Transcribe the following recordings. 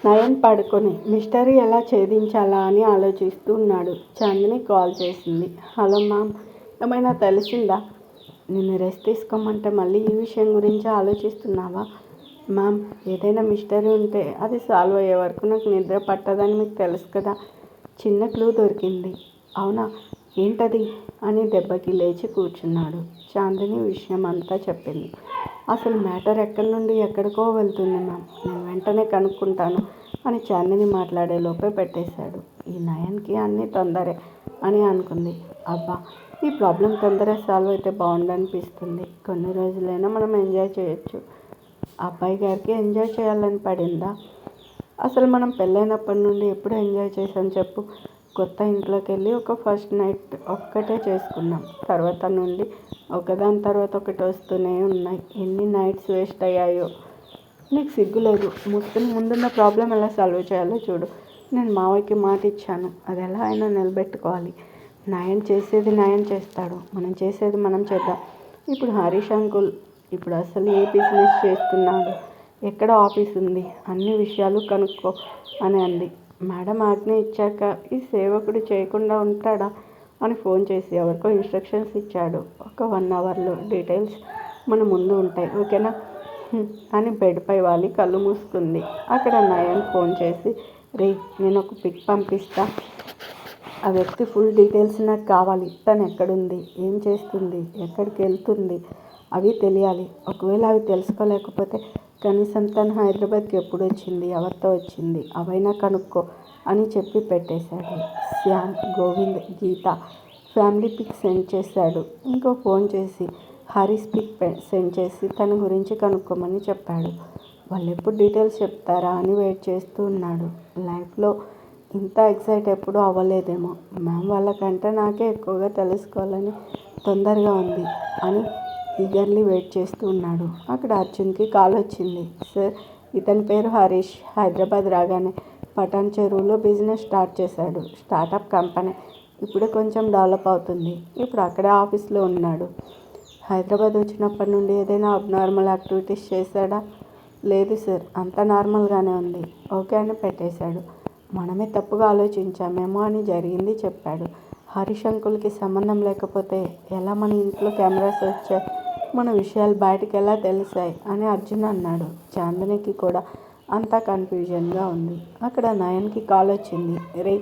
నయన్ పడుకొని మిస్టరీ ఎలా ఛేదించాలా అని ఆలోచిస్తూ ఉన్నాడు. చాందిని కాల్ చేసింది. హలో మ్యామ్, ఏమైనా తెలిసిందా? నిన్ను రెస్ట్ తీసుకోమంటే మళ్ళీ ఈ విషయం గురించి ఆలోచిస్తున్నావా? మ్యామ్, ఏదైనా మిస్టరీ ఉంటే అది సాల్వ్ అయ్యే వరకు నాకు నిద్ర పట్టదని మీకు తెలుసు కదా. చిన్న క్లూ దొరికింది. అవునా, ఏంటది అని దెబ్బకి లేచి కూర్చున్నాడు. చాందిని విషయం అంతా చెప్పింది. అసలు మ్యాటర్ ఎక్కడి నుండి ఎక్కడికో వెళ్తుంది మ్యామ్, నేను వెంటనే కనుక్కుంటాను అని చాందిని మాట్లాడే లోపే పెట్టేశాడు. ఈ నయన్కి అన్నీ తొందరే అని అనుకుంది. అబ్బా, ఈ ప్రాబ్లం తొందరగా సాల్వ్ అయితే బాగుండనిపిస్తుంది. కొన్ని రోజులైనా మనం ఎంజాయ్ చేయొచ్చు. అబ్బాయి గారికి ఎంజాయ్ చేయాలని పడిందా? అసలు మనం పెళ్ళైనప్పటి నుండి ఎప్పుడు ఎంజాయ్ చేసాం చెప్పు? కొత్త ఇంట్లోకి వెళ్ళి ఒక ఫస్ట్ నైట్ ఒక్కటే చేసుకున్నాం. తర్వాత నుండి ఒకదాని తర్వాత ఒకటి వస్తూనే ఉన్నాయి. ఎన్ని నైట్స్ వేస్ట్ అయ్యాయో. నీకు సిగ్గులేదు? మూసుకుని ముందున్న ప్రాబ్లం ఎలా సాల్వ్ చేయాలో చూడు. నేను మావయ్యకి మాట ఇచ్చాను, అది ఎలా అయినా నిలబెట్టుకోవాలి. నయన్ చేసేది నయన్ చేస్తాడు, మనం చేసేది మనం చేద్దాం. ఇప్పుడు హరీష్ అంకుల్ ఇప్పుడు అసలు ఏ బిజినెస్ చేస్తున్నాడు, ఎక్కడ ఆఫీస్ ఉంది, అన్ని విషయాలు కనుక్కో అని అంది. మేడం ఆజ్ఞ ఇచ్చాక ఈ సేవకుడు చేయకుండా ఉంటాడా అని ఫోన్ చేసి ఎవరికో ఇన్స్ట్రక్షన్స్ ఇచ్చాడు. ఒక 1 అవర్లో డీటెయిల్స్ మన ముందు ఉంటాయి, ఓకేనా అని బెడ్పై వాలి కళ్ళు మూసుకుంది. అక్కడ నయన్ ఫోన్ చేసి, రే, నేను ఒక పిక్ పంపిస్తా, ఆ వ్యక్తి ఫుల్ డీటెయిల్స్ నాకు కావాలి. తను ఎక్కడుంది, ఏం చేస్తుంది, ఎక్కడికి వెళ్తుంది, అవి తెలియాలి. ఒకవేళ అవి తెలుసుకోలేకపోతే కనీసం తను హైదరాబాద్కి ఎప్పుడు వచ్చింది, ఎవరితో వచ్చింది, అవైనా కనుక్కో అని చెప్పి పెట్టేశాడు. శ్యామ్, గోవింద్, గీత ఫ్యామిలీ పిక్ సెండ్ చేశాడు. ఇంకో ఫోన్ చేసి హరీష్ పిక్ సెండ్ చేసి తన గురించి కనుక్కోమని చెప్పాడు. వాళ్ళు ఎప్పుడు డీటెయిల్స్ చెప్తారా అని వెయిట్ చేస్తూ ఉన్నాడు. లైఫ్లో ఇంత ఎక్సైట్ ఎప్పుడూ అవ్వలేదేమో. మ్యామ్ వాళ్ళకంటే నాకే ఎక్కువగా తెలుసుకోవాలని తొందరగా ఉంది అని ఈగర్లీ వెయిట్ చేస్తూ ఉన్నాడు. అక్కడ అర్జున్కి కాల్ వచ్చింది. సార్, ఇతని పేరు హరీష్. హైదరాబాద్ రాగానే పటాన్ చెరువులో బిజినెస్ స్టార్ట్ చేశాడు. Startup company. ఇప్పుడే కొంచెం డెవలప్ అవుతుంది. ఇప్పుడు అక్కడే ఆఫీస్లో ఉన్నాడు. హైదరాబాద్ వచ్చినప్పటి నుండి ఏదైనా అబ్నార్మల్ యాక్టివిటీస్ చేశాడా? లేదు సార్, అంతా నార్మల్గానే ఉంది. ఓకే అని పెట్టేశాడు. మనమే తప్పుగా ఆలోచించామేమో అని జరిగింది చెప్పాడు. హరీష్ అంకుల్కి సంబంధం లేకపోతే ఎలా మన ఇంట్లో కెమెరాస్ వచ్చాయి, మన విషయాలు బయటకు ఎలా తెలిసాయి అని అర్జున్ అన్నాడు. చాందినికి కూడా అంతా కన్ఫ్యూజన్గా ఉంది. అక్కడ నయన్కి కాల్ వచ్చింది. రే,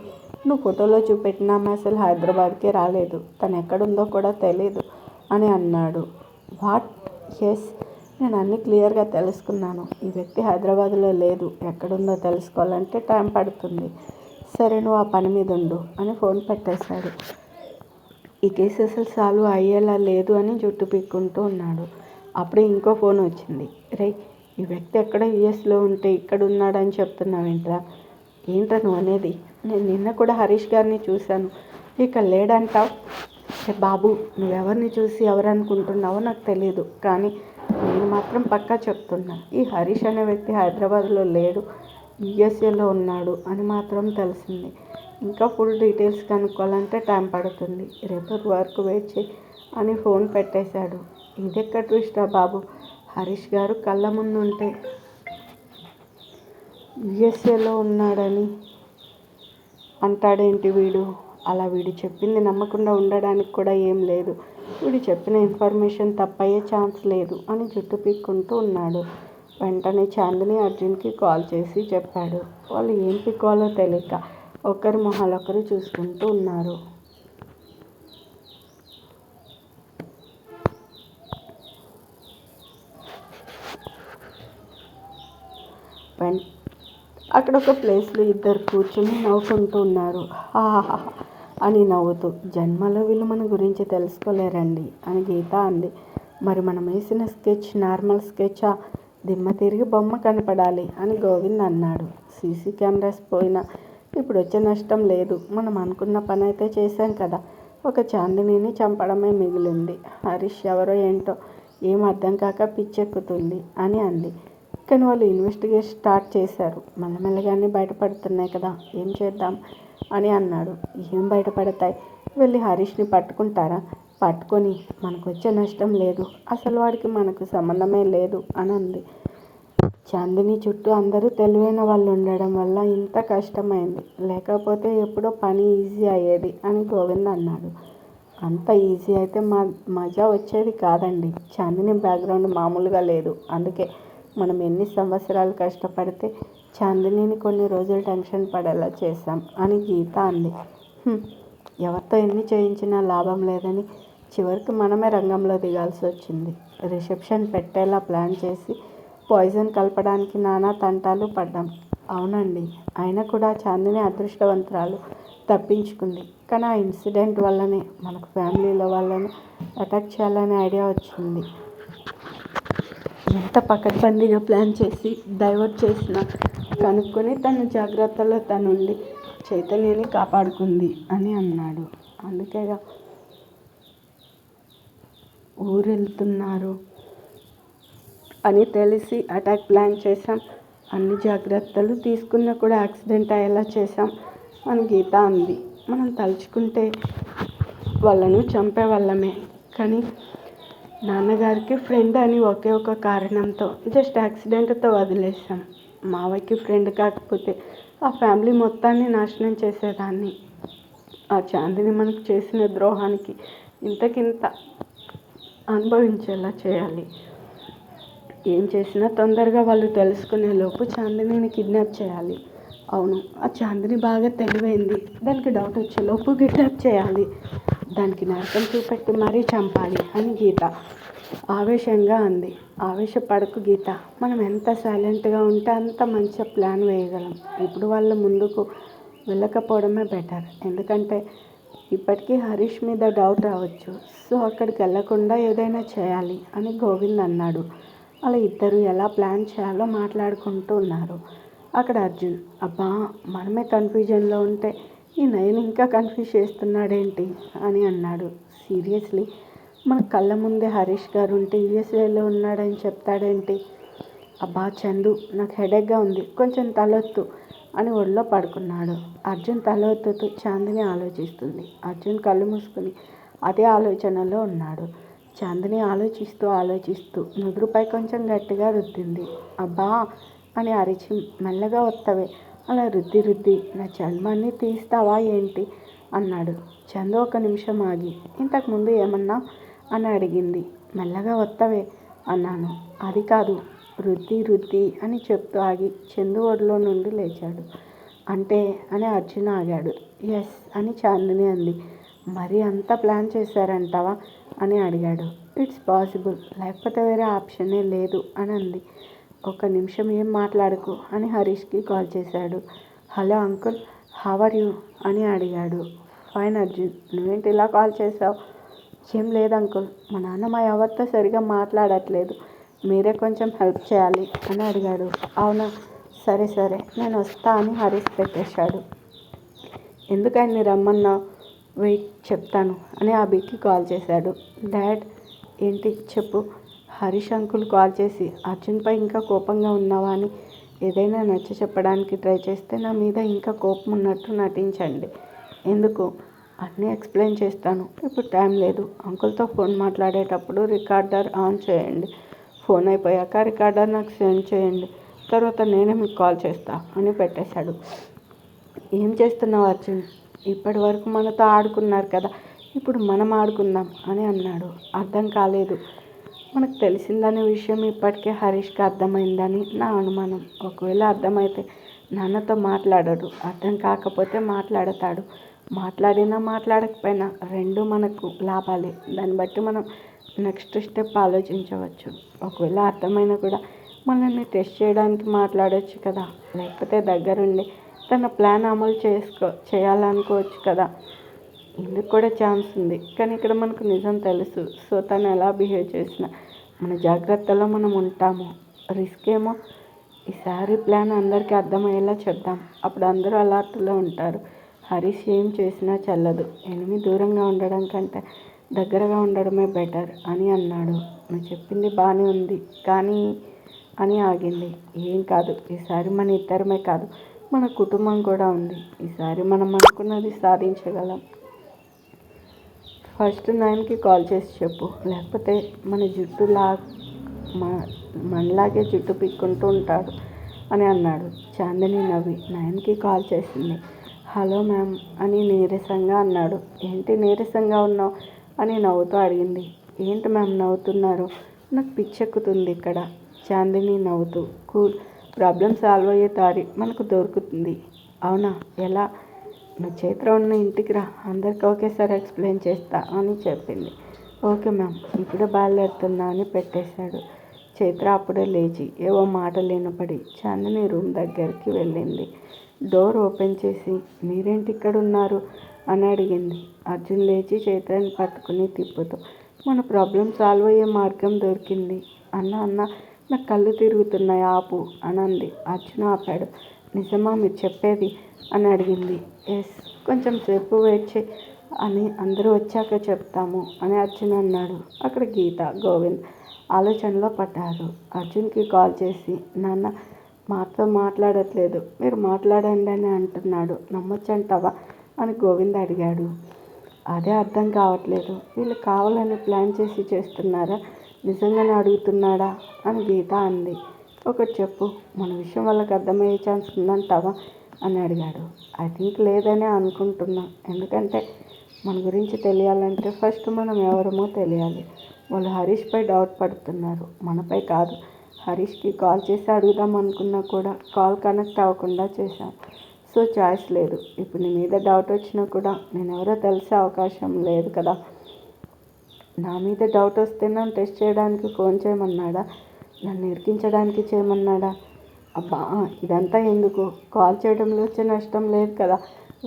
నువ్వు ఫోటోలో చూపెట్టిన ఆమె అసలు హైదరాబాద్కే రాలేదు, తను ఎక్కడుందో కూడా తెలీదు అని అన్నాడు. వాట్? ఎస్, నేను అన్నీ క్లియర్గా తెలుసుకున్నాను. ఈ వ్యక్తి హైదరాబాద్లో లేదు. ఎక్కడుందో తెలుసుకోవాలంటే టైం పడుతుంది. సరే, నువ్వు ఆ పని మీద ఉండు అని ఫోన్ పెట్టేశాడు. ఈ కేసు అసలు సాల్వ్ అయ్యేలా లేదు అని జుట్టు పీక్కుంటూ ఉన్నాడు. అప్పుడే ఇంకో ఫోన్ వచ్చింది. రే, ఈ వ్యక్తి ఎక్కడ యూఎస్లో ఉంటే ఇక్కడ ఉన్నాడని చెప్తున్నావేంట్రా? ఏంట్రా నువ్వు అనేది? నేను నిన్న కూడా హరీష్ గారిని చూశాను, ఇక లేడంటావు. బాబు, నువ్వెవరిని చూసి ఎవరనుకుంటున్నావో నాకు తెలియదు, కానీ నేను మాత్రం పక్కా చెప్తున్నా, ఈ హరీష్ అనే వ్యక్తి హైదరాబాద్లో లేడు, యూఎస్ఏలో ఉన్నాడు అని మాత్రం తెలిసింది. ఇంకా ఫుల్ డీటెయిల్స్ కనుక్కోవాలంటే టైం పడుతుంది. రేపటి వరకు వెయిట్ చేయి అని ఫోన్ పెట్టేశాడు. ఇదెక్కడ ట్విస్టా బాబు? హరీష్ గారు కళ్ళ ముందు ఉంటే యూఎస్ఏలో ఉన్నాడని అంటాడేంటి వీడు? అలా వీడు చెప్పింది నమ్మకుండా ఉండడానికి కూడా ఏం లేదు. వీడు చెప్పిన ఇన్ఫర్మేషన్ తప్పయ్యే ఛాన్స్ లేదు అని జుట్టు పీక్కుంటూ ఉన్నాడు. వెంటనే చాందిని అర్జున్కి కాల్ చేసి చెప్పాడు. వాళ్ళు ఏం పీక్కోవాలో తెలియక ఒకరి మొహాలు ఒకరు చూసుకుంటూ ఉన్నారు. అక్కడ ఒక ప్లేస్లో ఇద్దరు కూర్చుని నవ్వుకుంటూ ఉన్నారు. హాహాహా అని నవ్వుతూ, జన్మలో వీళ్ళు మన గురించి తెలుసుకోలేరండి అని గీత అంది. మరి మనం వేసిన స్కెచ్ నార్మల్ స్కెచా? దిమ్మ తిరిగి బొమ్మ కనపడాలి అని గోవింద్ అన్నాడు. సీసీ కెమెరాస్ పోయినా ఇప్పుడు వచ్చే నష్టం లేదు. మనం అనుకున్న పని అయితే చేశాం కదా. ఒక చాందినిని చంపడమే మిగిలింది. హరీష్ ఎవరో ఏంటో ఏం అర్థం కాక పిచ్చెక్కుతుంది అని అంది. కానీ వాళ్ళు ఇన్వెస్టిగేట్ స్టార్ట్ చేశారు. మెల్లమెల్లగానే బయటపడుతున్నాయి కదా, ఏం చేద్దాం అని అన్నాడు. ఏం బయటపడతాయి? వెళ్ళి హరీష్ని పట్టుకుంటారా? పట్టుకొని మనకు వచ్చే నష్టం లేదు. అసలు వాడికి మనకు సంబంధమే లేదు అని అంది. చాందిని చుట్టూ అందరూ తెలివైన వాళ్ళు ఉండడం వల్ల ఇంత కష్టమైంది, లేకపోతే ఎప్పుడో పని ఈజీ అయ్యేది అని గోవింద్ అన్నాడు. అంత ఈజీ అయితే మజా వచ్చేది కాదండి. చాందిని బ్యాక్గ్రౌండ్ మామూలుగా లేదు. అందుకే మనం ఎన్ని సంవత్సరాలు కష్టపడితే చాందినిని కొన్ని రోజులు టెన్షన్ పడేలా చేశాం అని గీత అంది. ఎవరితో ఎన్ని చేయించినా లాభం లేదని చివరికి మనమే రంగంలో దిగాల్సి వచ్చింది. రిసెప్షన్ పెట్టేలా ప్లాన్ చేసి పాయిజన్ కలపడానికి నానా తంటాలు పడ్డాం. అవునండి, అయినా కూడా చాందిని అదృష్టవంతురాలు, తప్పించుకుంది. కానీ ఆ ఇన్సిడెంట్ వల్లనే మనకు ఫ్యామిలీలో వాళ్ళని అటాక్ చేయాలనే ఐడియా వచ్చింది. ఎంత పకడ్బందీగా ప్లాన్ చేసి డైవర్ట్ చేసినా కనుక్కొని తన జాగ్రత్తలో తనుండి చైతన్యని కాపాడుకుంది అని అన్నాడు. అందుకేగా ఊరెళ్తున్నారు అని తెలిసి అటాక్ ప్లాన్ చేశాం. అన్ని జాగ్రత్తలు తీసుకున్నా కూడా యాక్సిడెంట్ అయ్యేలా చేశాం అని గీత అంది. మనం తలుచుకుంటే వాళ్ళను చంపేవాళ్ళమే, కానీ నాన్నగారికి ఫ్రెండ్ అని ఒకే ఒక కారణంతో జస్ట్ యాక్సిడెంట్తో వదిలేసాం. మావయ్యకి ఫ్రెండ్ కాకపోతే ఆ ఫ్యామిలీ మొత్తాన్ని నాశనం చేసేదాన్ని. ఆ చాందిని మనకు చేసిన ద్రోహానికి ఇంతకింత అనుభవించేలా చేయాలి. ఏం చేసినా తొందరగా వాళ్ళు తెలుసుకునేలోపు చాందినిని కిడ్నాప్ చేయాలి. అవును, ఆ చాందిని బాగా తెలివైంది. దానికి డౌట్ వచ్చేలోపు కిడ్నాప్ చేయాలి. దానికి నరకం చూపెట్టి మరీ చంపాలి అని గీత ఆవేశంగా అంది. ఆవేశపడకు గీత, మనం ఎంత సైలెంట్గా ఉంటే అంత మంచి ప్లాన్ వేయగలం. ఇప్పుడు వాళ్ళ ముందుకు వెళ్ళకపోవడమే బెటర్. ఎందుకంటే ఇప్పటికీ హరీష్ మీద డౌట్ రావచ్చు. సో అక్కడికి వెళ్ళకుండా ఏదైనా చేయాలి అని గోవింద్ అన్నాడు. అలా ఇద్దరు ఎలా ప్లాన్ చేయాలో మాట్లాడుకుంటూ ఉన్నారు. అక్కడ అర్జున్, అబ్బా మనమే కన్ఫ్యూజన్లో ఉంటే ఈ నయన్ ఇంకా కన్ఫ్యూజ్ చేస్తున్నాడేంటి అని అన్నాడు. సీరియస్లీ, మన కళ్ళ ముందే హరీష్ గారు ఉంటే యూఎస్ఏలో ఉన్నాడని చెప్తాడేంటి? అబ్బా చందు, నాకు హెడేక్గా ఉంది, కొంచెం తలొత్తు అని ఒళ్ళో పడుకున్నాడు. అర్జున్ తల ఒత్తుతూ చాందిని ఆలోచిస్తుంది. అర్జున్ కళ్ళు మూసుకుని అదే ఆలోచనలో ఉన్నాడు. చాందిని ఆలోచిస్తూ నుదురుపై కొంచెం గట్టిగా రుద్దింది. అబ్బా అని అరిచి, మెల్లగా వత్తవే, అలా రుద్ది నా చర్మాన్ని తీస్తావా ఏంటి అన్నాడు. చందు ఒక నిమిషం ఆగి, ఇంతకుముందు ఏమన్నా అని అడిగింది. మెల్లగా వత్తవే అన్నాను. అది కాదు, రుద్ది అని చెప్తూ ఆగి చందు ఒడిలో నుండి లేచాడు. అంటే అని అర్జున్ ఆగాడు. ఎస్ అని చాందిని అంది. మరి అంతా ప్లాన్ చేశారంటావా అని అడిగాడు. ఇట్స్ పాసిబుల్, లేకపోతే వేరే ఆప్షనే లేదు అని అంది. ఒక నిమిషం ఏం మాట్లాడకు అని హరీష్కి కాల్ చేశాడు. Hello uncle, how are you అని అడిగాడు. ఫైన్ అర్జున్, నువ్వేంటి ఇలా కాల్ చేసావు? ఏం లేదు అంకుల్, మా నాన్న మా ఎవరితో సరిగా మాట్లాడట్లేదు, మీరే కొంచెం హెల్ప్ చేయాలి అని అడిగాడు. అవునా, సరే నేను వస్తా అని హరీష్ పెట్టేశాడు. ఎందుకని రమ్మన్నావు? వెయిట్ చెప్తాను అని అభికి కాల్ చేశాడు. డాడ్, ఏంటి చెప్పు. హరీష్ అంకుల్ కాల్ చేసి అర్జున్పై ఇంకా కోపంగా ఉన్నావా అని ఏదైనా నచ్చ చెప్పడానికి ట్రై చేస్తే నా మీద ఇంకా కోపం ఉన్నట్టు నటించండి. ఎందుకు? అన్నీ ఎక్స్ప్లెయిన్ చేస్తాను, ఇప్పుడు టైం లేదు. అంకుల్తో ఫోన్ మాట్లాడేటప్పుడు రికార్డర్ ఆన్ చేయండి. ఫోన్ అయిపోయాక రికార్డర్ నాకు సెండ్ చేయండి, తర్వాత నేనే మీకు కాల్ చేస్తా అని పెట్టేశాడు. ఏం చేస్తున్నావు అర్జున్? ఇప్పటి వరకు మనతో ఆడుకున్నారు కదా, ఇప్పుడు మనం ఆడుకుందాం అని అన్నాడు. అర్థం కాలేదు. మనకు తెలిసిందనే విషయం ఇప్పటికే హరీష్కి అర్థమైందని నా అనుమానం. ఒకవేళ అర్థమైతే నాన్నతో మాట్లాడడు, అర్థం కాకపోతే మాట్లాడతాడు. మాట్లాడినా మాట్లాడకపోయినా రెండు మనకు లాభాలే. దాన్ని బట్టి మనం నెక్స్ట్ స్టెప్ ఆలోచించవచ్చు. ఒకవేళ అర్థమైనా కూడా మనల్ని టెస్ట్ చేయడానికి మాట్లాడవచ్చు కదా, లేకపోతే దగ్గరుండి తన ప్లాన్ అమలు చేయాలనుకోవచ్చు కదా. ఇందుకు కూడా ఛాన్స్ ఉంది. కానీ ఇక్కడ మనకు నిజం తెలుసు. సో తను ఎలా బిహేవ్ చేసినా మన జాగ్రత్తలో మనం ఉంటాము. రిస్క్ ఏమో. ఈసారి ప్లాన్ అందరికీ అర్థమయ్యేలా చెప్దాం, అప్పుడు అందరూ అలర్ట్లో ఉంటారు. హరీష్ ఏం చేసినా చెల్లదు. ఎనిమి దూరంగా ఉండడం కంటే దగ్గరగా ఉండడమే బెటర్ అని అన్నాడు. నువ్వు చెప్పింది బాగానే ఉంది, కానీ అని ఆగింది. ఏం కాదు, ఈసారి మన ఇద్దరమే కాదు, మన కుటుంబం కూడా ఉంది. ఈసారి మనం అనుకున్నది సాధించగలం. ఫస్ట్ నయన్కి కాల్ చేసి చెప్పు, లేకపోతే మన జుట్టు మనలాగే జుట్టు పీక్కుంటూ ఉంటాడు అని అన్నాడు. చాందిని నవ్వి నయన్కి కాల్ చేసింది. హలో మ్యామ్ అని నీరసంగా అన్నాడు. ఏంటి నీరసంగా ఉన్నావు అని నవ్వుతూ అడిగింది. ఏంటి మ్యామ్ నవ్వుతున్నారు? నాకు పిచ్చెక్కుతుంది ఇక్కడ. చాందిని నవ్వుతూ కూల్, ప్రాబ్లం సాల్వ్ అయ్యే దారి మనకు దొరుకుతుంది. అవునా, ఎలా? నువ్వు చైత్ర ఉన్న ఇంటికి రా, అందరికీ ఒకేసారి ఎక్స్ప్లెయిన్ చేస్తా అని చెప్పింది. ఓకే మ్యామ్, ఇప్పుడే బయలుదేరుతున్నా అని పెట్టేశాడు. చైత్ర అప్పుడే లేచి ఏవో మాటలు వినపడి చాందిని రూమ్ దగ్గరికి వెళ్ళింది. డోర్ ఓపెన్ చేసి మీరేంటి ఇక్కడ ఉన్నారు అని అడిగింది. అర్జున్ లేచి చైత్రని పట్టుకుని తిప్పుతూ మన ప్రాబ్లం సాల్వ్ అయ్యే మార్గం దొరికింది. అన్న నా కళ్ళు తిరుగుతున్నాయి ఆపు అని అంది. అర్జున్ ఆపాడు. నిజమా మీరు చెప్పేది అని అడిగింది. ఎస్, కొంచెం సేపు వెయిట్ చేయి అని అందరూ వచ్చాక చెప్తాము అని అర్జున్ అన్నాడు. అక్కడ గీత, గోవింద్ ఆలోచనలో పడ్డారు. అర్జున్కి కాల్ చేసి నాన్న మాతో మాట్లాడట్లేదు, మీరు మాట్లాడండి అని అంటున్నాడు, నమ్మొచ్చంటావా అని గోవింద్ అడిగాడు. అదే అర్థం కావట్లేదు, వీళ్ళు కావాలని ప్లాన్ చేసి చేస్తున్నారా, నిజంగానే అడుగుతున్నాడా అని గీత అంది. ఒకటి చెప్పు, మన విషయం వాళ్ళకి అర్థమయ్యే ఛాన్స్ ఉందంటావా అని అడిగాడు. ఐ థింక్ లేదనే అనుకుంటున్నా, ఎందుకంటే మన గురించి తెలియాలంటే ఫస్ట్ మనం ఎవరమో తెలియాలి. వాళ్ళు హరీష్పై డౌట్ పడుతున్నారు, మనపై కాదు. హరీష్కి కాల్ చేసి అడుగుదాం అనుకున్నా కూడా కాల్ కనెక్ట్ అవ్వకుండా చేశాం. సో చాయిస్ లేదు. ఇప్పుడు నీ మీద డౌట్ వచ్చినా కూడా నేను ఎవరో తెలిసే అవకాశం లేదు కదా. నా మీద డౌట్ వస్తే నన్ను టెస్ట్ చేయడానికి ఫోన్ చేయమన్నాడా, నన్ను ఇరికించడానికి చేయమన్నాడా? అబ్బా, ఇదంతా ఎందుకు? కాల్ చేయడంలో వచ్చే నష్టం లేదు కదా.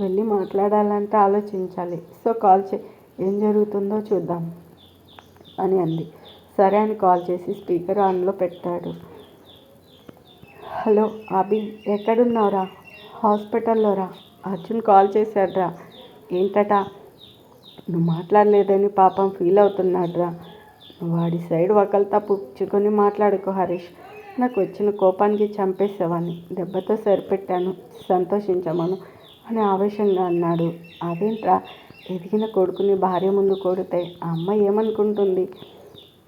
వెళ్ళి మాట్లాడాలంటే ఆలోచించాలి. సో కాల్ చేయి, ఏం జరుగుతుందో చూద్దాం అని అంది. సరే అని కాల్ చేసి స్పీకర్ ఆన్లో పెట్టాడు. హలో అభి, ఎక్కడున్నావురా? హాస్పిటల్లోరా. అర్జున్ కాల్ చేశాడ్రా. ఏంటట? నువ్వు మాట్లాడలేదని పాపం ఫీల్ అవుతున్నాడ్రా. నువ్వు వాడి సైడ్ ఒకళ్ళతో పుచ్చుకొని మాట్లాడుకో హరీష్. నాకు వచ్చిన కోపానికి చంపేసేవాడిని, దెబ్బతో సరిపెట్టాను, సంతోషించమను అని ఆవేశంగా అన్నాడు. అదేంట్రా, ఎదిగిన కొడుకుని భార్య ముందు కొడితే ఆ అమ్మాయి ఏమనుకుంటుంది?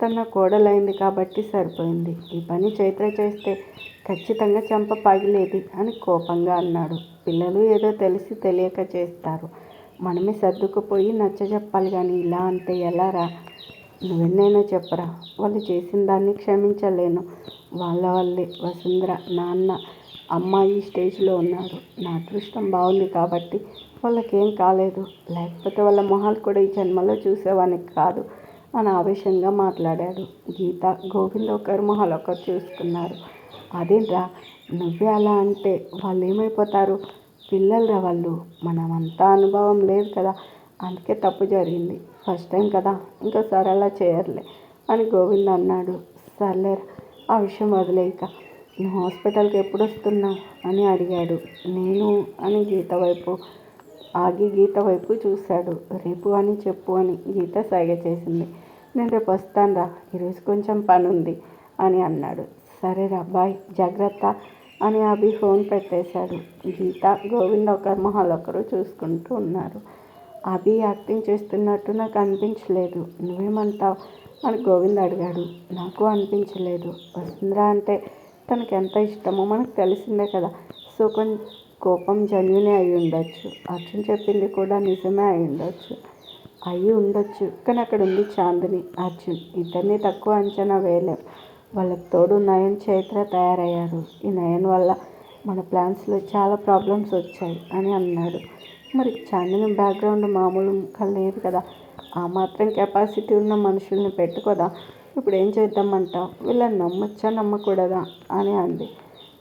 తన కోడలైంది కాబట్టి సరిపోయింది. ఈ పని చైత్ర చేస్తే ఖచ్చితంగా చంప పగిలేది అని కోపంగా అన్నాడు. పిల్లలు ఏదో తెలిసి తెలియక చేస్తారు, మనమే సర్దుకుపోయి నచ్చజెప్పాలి కానీ ఇలా అంటే ఎలా రా? నువ్వెన్నైనా చెప్పరా, వాళ్ళు చేసిన దాన్ని క్షమించలేను. వాళ్ళ వల్లే వసుంధర, నాన్న, అమ్మ ఈ స్టేజ్లో ఉన్నారు. నా అదృష్టం బాగుంది కాబట్టి వాళ్ళకేం కాలేదు, లేకపోతే వాళ్ళ మొహాలు కూడా ఈ జన్మలో చూసేవానికి కాదు అని ఆవేశంగా మాట్లాడాడు. గీత, గోవింద్ ఒకరి మొహాలు ఒకరు చూసుకున్నారు. అదేంట్రా నువ్వే అలా అంటే? వాళ్ళు ఏమైపోతారు? పిల్లలురా వాళ్ళు, మనమంతా అనుభవం లేదు కదా, అందుకే తప్పు జరిగింది. ఫస్ట్ టైం కదా, ఇంకోసారి అలా చేయర్లే అని గోవింద్ అన్నాడు. సర్లేరా, ఆ విషయం వదిలేయక నువ్వు హాస్పిటల్కి ఎప్పుడు వస్తున్నావు అని అడిగాడు. నేను అని గీత వైపు గీత వైపు చూశాడు. రేపు అని చెప్పు అని గీత సైగ చేసింది. నేను రేపు వస్తానురా, ఈరోజు కొంచెం పని ఉంది అని అన్నాడు. సరేరా బాయ్, జాగ్రత్త అని అభి ఫోన్ పెట్టేశాడు. గీత, గోవింద్ ఒకరి మొహాలు ఒకరు చూసుకుంటూ ఉన్నారు. అభి యాక్టింగ్ చేస్తున్నట్టు నాకు అనిపించలేదు, నువ్వేమంటావు అని గోవింద్ అడిగాడు. నాకు అనిపించలేదు. వసుంధర అంటే తనకు ఎంత ఇష్టమో మనకు తెలిసిందే కదా. సో కొంచెం కోపం జెన్యూనే అయి ఉండొచ్చు. అర్జున్ చెప్పింది కూడా నిజమే అయి ఉండొచ్చు. కానీ అక్కడ ఉంది చాందిని, అర్జున్, ఇద్దరిని తక్కువ అంచనా వేయలేం. వాళ్ళకి తోడు నయన్, చైత్ర తయారయ్యారు. ఈ నయన్ వల్ల మన ప్లాన్స్లో చాలా ప్రాబ్లమ్స్ వచ్చాయి అని అన్నాడు. మరి చాందిని బ్యాక్గ్రౌండ్ మామూలుగా లేదు కదా, ఆ మాత్రం కెపాసిటీ ఉన్న మనుషుల్ని పెట్టుకోదా. ఇప్పుడు ఏం చేద్దామంటావు? వీళ్ళని నమ్మొచ్చా నమ్మకూడదా అని అంది.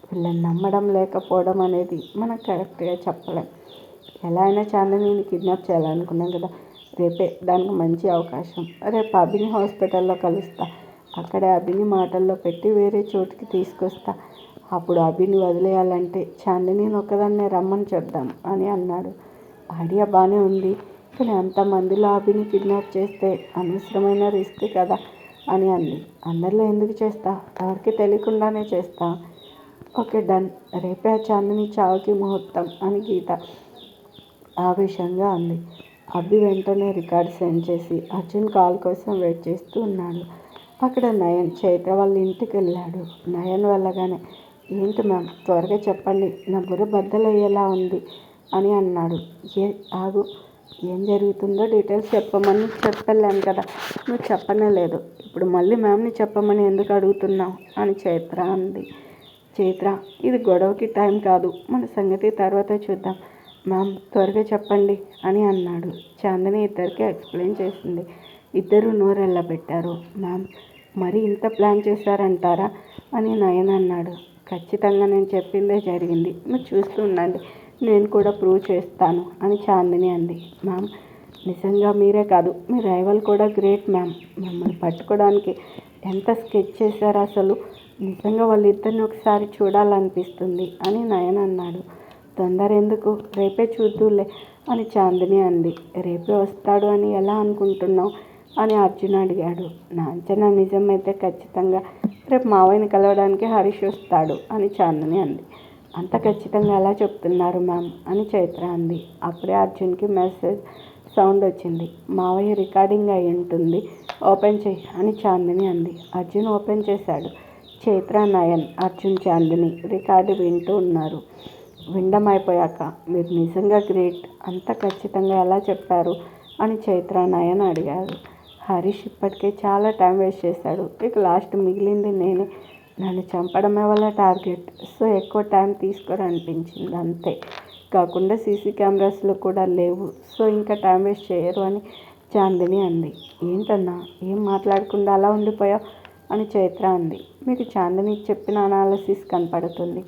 వీళ్ళని నమ్మడం లేకపోవడం అనేది మనం కరెక్ట్గా చెప్పలేం. ఎలా అయినా చాందినిని కిడ్నాప్ చేయాలనుకున్నాం కదా, రేపే దానికి మంచి అవకాశం. రేపు అభిని హాస్పిటల్లో కలుస్తా, అక్కడే అభిని మాటల్లో పెట్టి వేరే చోటుకి తీసుకొస్తా. అప్పుడు అభిని వదిలేయాలంటే చాందినిని ఒకదాన్నే రమ్మని చెప్దాం అని అన్నాడు. ఐడియా బాగానే ఉంది, కానీ అంతమందిలో అభిని కిడ్నాప్ చేస్తే అనవసరమైన రిస్క్ కదా అని అంది. అందరిలో ఎందుకు చేస్తా, ఎవరికి తెలియకుండానే చేస్తా. ఓకే డన్, రేపే చాందిని చావుకి ముహూర్తం అని గీత ఆవేశంగా అంది. అభి వెంటనే రికార్డ్ సెండ్ చేసి అర్జున్ కాల్ కోసం వెయిట్ చేస్తూ ఉన్నాడు. అక్కడ నయన్ చైత్ర వాళ్ళ ఇంటికి వెళ్ళాడు. నయన్ వెళ్ళగానే, ఏంటి మ్యామ్ త్వరగా చెప్పండి, నా బుర్ర బద్దలయ్యేలా ఉంది అని అన్నాడు. ఆగు, ఏం జరుగుతుందో డీటెయిల్స్ చెప్పమని చెప్పలేను కదా, నువ్వు చెప్పనే లేదు, ఇప్పుడు మళ్ళీ మ్యామ్ని చెప్పమని ఎందుకు అడుగుతున్నావు అని చైత్ర అంది. చైత్ర, ఇది గొడవకి టైం కాదు, మన సంగతి తర్వాత చూద్దాం, మ్యామ్ త్వరగా చెప్పండి అని అన్నాడు. చాందిని ఇద్దరికి ఎక్స్ప్లెయిన్ చేసింది. ఇద్దరు నోరెళ్ళబెట్టారు. మ్యామ్ మరి ఇంత ప్లాన్ చేశారంటారా అని నయన్ అన్నాడు. ఖచ్చితంగా నేను చెప్పిందే జరిగింది, మీరు చూస్తూ ఉండండి, నేను కూడా ప్రూవ్ చేస్తాను అని చాందిని అంది. మ్యామ్ నిజంగా మీరే కాదు, మీ రైవల్ కూడా గ్రేట్ మ్యామ్, మిమ్మల్ని పట్టుకోవడానికి ఎంత స్కెచ్ చేశారు, అసలు నిజంగా వాళ్ళిద్దరిని ఒకసారి చూడాలనిపిస్తుంది అని నయన్ అన్నాడు. తొందర ఎందుకు, రేపే చూద్దులే అని చాందిని అంది. రేపే వస్తాడు అని ఎలా అనుకుంటున్నావు అని అర్జున్ అడిగాడు. నా అంచనా నిజమైతే ఖచ్చితంగా రేపు మావయ్యని కలవడానికి హరీష్ వస్తాడు అని చాందిని అంది. అంత ఖచ్చితంగా ఎలా చెప్తున్నారు మ్యామ్ అని చైత్ర అంది. అప్పుడే అర్జున్కి మెసేజ్ సౌండ్ వచ్చింది. మావయ్య రికార్డింగ్ అయి ఉంటుంది, ఓపెన్ చెయ్యి అని చాందిని అంది. అర్జున్ ఓపెన్ చేశాడు. చైత్ర, నయన్, అర్జున్, చాందిని రికార్డు వింటూ ఉన్నారు. వినడం అయిపోయాక, మీరు నిజంగా గ్రేట్, అంత ఖచ్చితంగా ఎలా చెప్పారు అని చైత్ర, నయన్ అడిగారు. హరీష్ ఇప్పటికే చాలా టైం వేస్ట్ చేశాడు, ఇక లాస్ట్ మిగిలింది నేనే, నన్ను చంపడమే వల్ల టార్గెట్, సో ఎక్కువ టైం తీసుకోరనిపించింది అంతే, కాకుండా సీసీ కెమెరాస్లో కూడా లేవు, సో ఇంకా టైం వేస్ట్ చేయరు అని చాందిని అంది. ఏంటన్నా ఏం మాట్లాడకుండా అలా ఉండిపోయావు అని చైత్ర అంది. మీకు చాందిని చెప్పిన అనాలసిస్ కనపడుతుంది,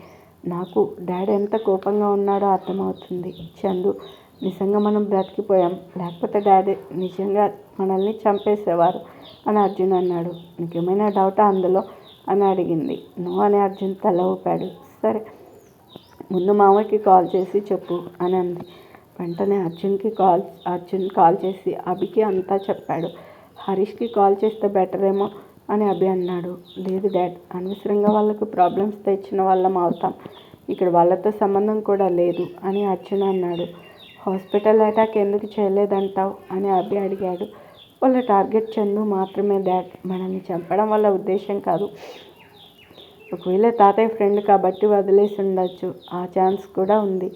నాకు డాడీ ఎంత కోపంగా ఉన్నాడో అర్థమవుతుంది. చందు, నిజంగా మనం బ్రతికిపోయాం, లేకపోతే డాడీ నిజంగా మనల్ని చంపేసేవారు అని అర్జున్ అన్నాడు. నీకేమైనా డౌటా అందులో అని అడిగింది. నో అని అర్జున్ తల ఊపాడు. సరే ముందు మామయ్యకి కాల్ చేసి చెప్పు అని అంది. వెంటనే అర్జున్ కాల్ చేసి అభికి అంతా చెప్పాడు. హరీష్కి కాల్ చేస్తే బెటర్ ఏమో అని అభి అన్నాడు. లేదు డాడ్, అనవసరంగా వాళ్ళకు ప్రాబ్లమ్స్ తెచ్చిన వాళ్ళం అవుతాం, ఇక్కడ వాళ్ళతో సంబంధం కూడా లేదు అని అర్జున్ అన్నాడు. హాస్పిటల్ అటాక్ ఎందుకు చేయలేదంటావు అని అభి అడిగాడు. వాళ్ళ టార్గెట్ చందు మాత్రమే డాడ్, మనల్ని చంపడం వాళ్ళ ఉద్దేశం కాదు, ఒకవేళ తాతయ్య ఫ్రెండ్ కాబట్టి వదిలేసి ఉండొచ్చు, ఆ ఛాన్స్ కూడా ఉంది.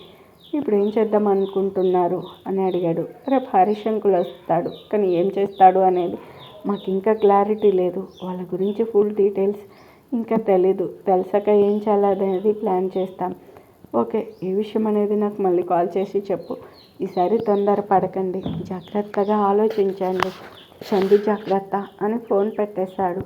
ఇప్పుడు ఏం చేద్దాం అనుకుంటున్నారు అని అడిగాడు. రేపు హరీష్ అంకుల్ వస్తాడు, కానీ ఏం చేస్తాడు అనేది మాకు ఇంకా క్లారిటీ లేదు, వాళ్ళ గురించి ఫుల్ డీటెయిల్స్ ఇంకా తెలీదు, తెలిసాక ఏం చేయాలనేది ప్లాన్ చేస్తాం. ఓకే, ఏ విషయం అనేది నాకు మళ్ళీ కాల్ చేసి చెప్పు, ఈసారి తొందర పడకండి, జాగ్రత్తగా ఆలోచించండి, చందు జాగ్రత్త అని ఫోన్ పెట్టేశాడు.